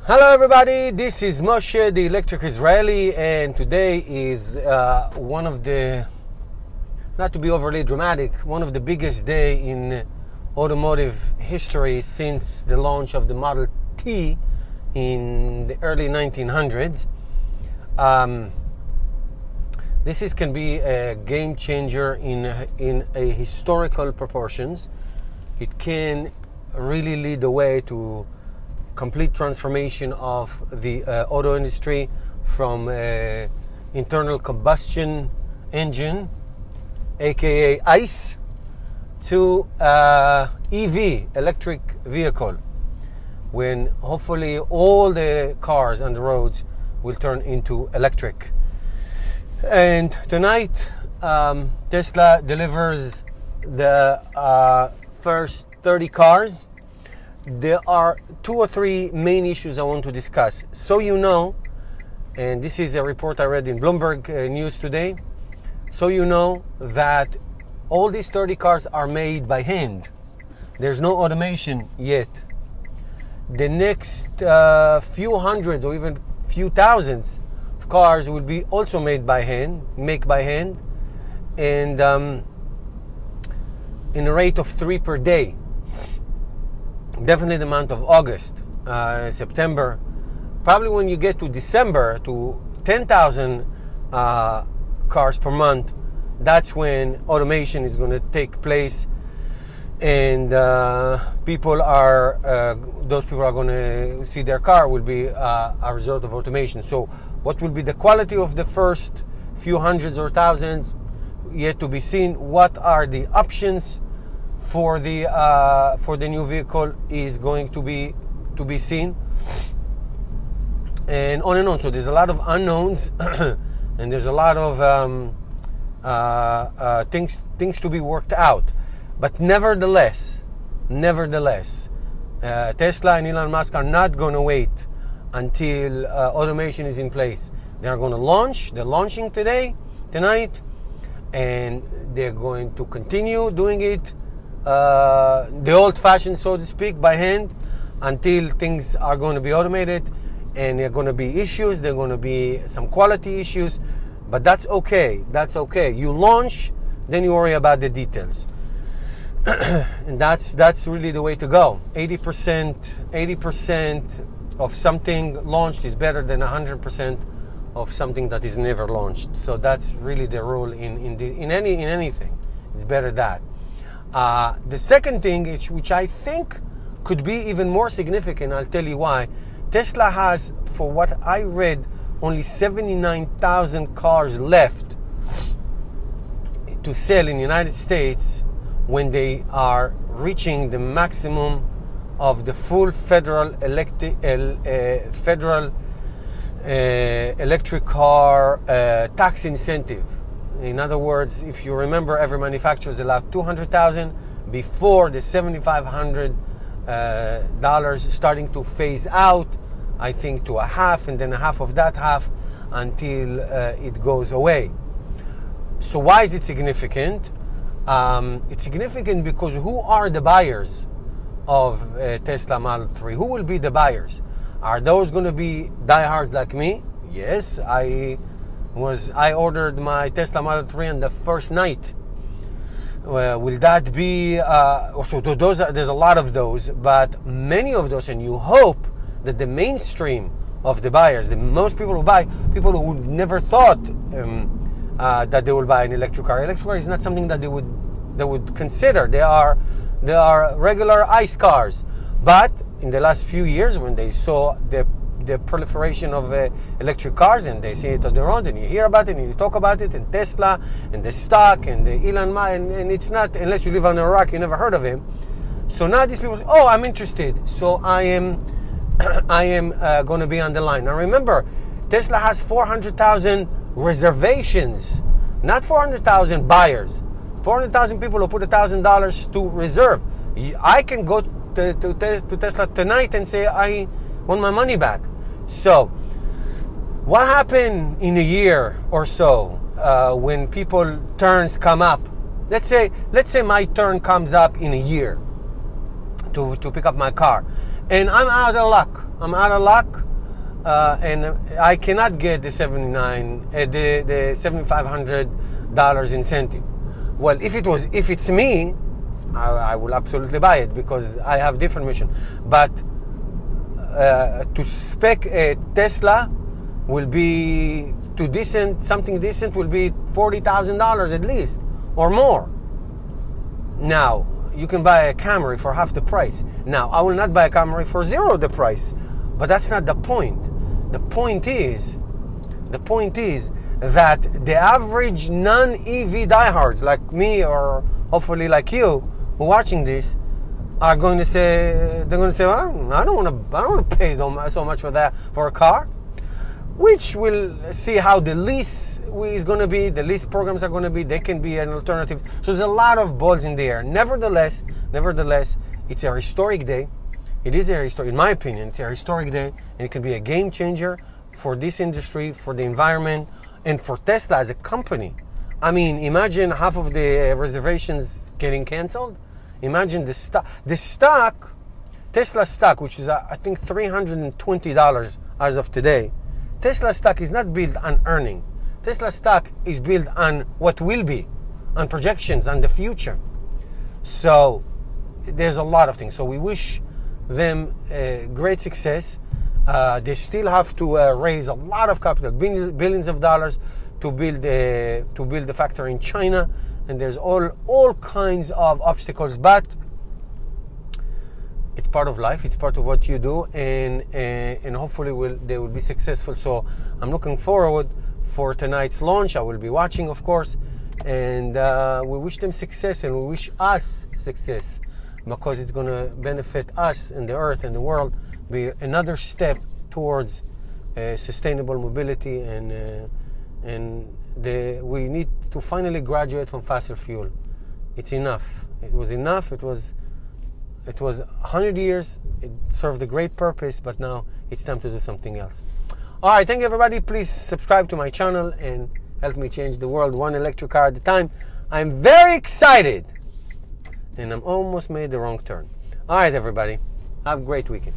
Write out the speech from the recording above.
Hello everybody, this is Moshe, the Electric Israeli, and today is one of the, not to be overly dramatic, one of the biggest day in automotive history since the launch of the Model T in the early 1900s. This can be a game changer in a historical proportions. It can really lead the way to complete transformation of the auto industry from internal combustion engine, aka ICE, to EV, electric vehicle, when hopefully all the cars on the roads will turn into electric. And tonight Tesla delivers the first 30 cars. There are 2 or 3 main issues I want to discuss. So you know, and this is a report I read in Bloomberg News today, so you know that all these 30 cars are made by hand. There's no automation yet. The next few hundreds or even few thousands of cars will be also made by hand, and in a rate of 3 per day. Definitely the month of August, September. Probably when you get to December, to 10,000 cars per month, that's when automation is going to take place, and those people are going to see their car will be a result of automation. So what will be the quality of the first few hundreds or thousands, yet to be seen. What are the options for the new vehicle is going to be seen, and on and on. So there's a lot of unknowns and there's a lot of things to be worked out. But nevertheless, Tesla and Elon Musk are not going to wait until automation is in place. They're going to launch. They're launching tonight, and they're going to continue doing it the old-fashioned, so to speak, by hand, until things are going to be automated, and there are going to be issues. There are going to be some quality issues, but that's okay. You launch, then you worry about the details, and that's really the way to go. 80% of something launched is better than 100% of something that is never launched. So that's really the rule in anything. It's better that. The second thing is, which I think could be even more significant, I'll tell you why. Tesla has, for what I read, only 79,000 cars left to sell in the United States when they are reaching the maximum of the full federal electric car tax incentive. In other words, if you remember, every manufacturer is allowed 200,000 before the $7,500 starting to phase out, I think, to a half, and then a half of that half until it goes away. So why is it significant? It's significant because who are the buyers of Tesla Model 3? Who will be the buyers? Are those going to be diehards like me? Yes, I ordered my Tesla Model 3 on the first night. Will that be so there's a lot of those, but many of those, and you hope that the mainstream of the buyers, the most people who buy, people who never thought that they will buy an electric car. Electric car is not something that they would consider. They are regular ICE cars, but in the last few years, when they saw the proliferation of electric cars, and they see it on the road, and you hear about it, and you talk about it, and Tesla, and the stock, and the Elon Musk, and it's not, unless you live on Iraq, you never heard of him. So now these people, oh, I'm interested, so I am going to be on the line. Now remember, Tesla has 400,000 reservations, not 400,000 buyers. 400,000 people who put $1,000 to reserve. I can go to Tesla tonight and say I want my money back. So what happened in a year or so when people turns come up? Let's say my turn comes up in a year to pick up my car, and I'm out of luck. I'm out of luck, and I cannot get the the $7,500 incentive. Well, if it's me, I will absolutely buy it because I have different mission. But to spec a Tesla will be something decent will be $40,000 at least or more. Now you can buy a Camry for half the price. Now I will not buy a Camry for zero the price, but that's not the point. The point is that the average non-EV diehards like me, or hopefully like you who are watching this, are going to say, well, I don't want to pay so much for a car, which we'll see how the lease is going to be, the lease programs are going to be. They can be an alternative. So there's a lot of balls in the air. Nevertheless, it's a historic day. It is in my opinion, it's a historic day, and it can be a game changer for this industry, for the environment, and for Tesla as a company. I mean, imagine half of the reservations getting canceled. Imagine the stock, Tesla stock, which is I think $320 as of today. Tesla stock is not built on earning. Tesla stock is built on what will be, on projections, on the future. So there's a lot of things. So we wish them great success. They still have to raise a lot of capital, billions of dollars, to build the factory in China, and there's all kinds of obstacles. But it's part of life. It's part of what you do, and hopefully they will be successful. So I'm looking forward for tonight's launch. I will be watching, of course, and we wish them success, and we wish us success, because it's going to benefit us and the earth and the world, be another step towards sustainable mobility, and we need to finally graduate from fossil fuel. It's enough. It was enough. It was 100 years. It served a great purpose, but now it's time to do something else. All right, thank you, everybody. Please subscribe to my channel and help me change the world one electric car at a time. I'm very excited, and I'm almost made the wrong turn. All right, everybody. Have a great weekend.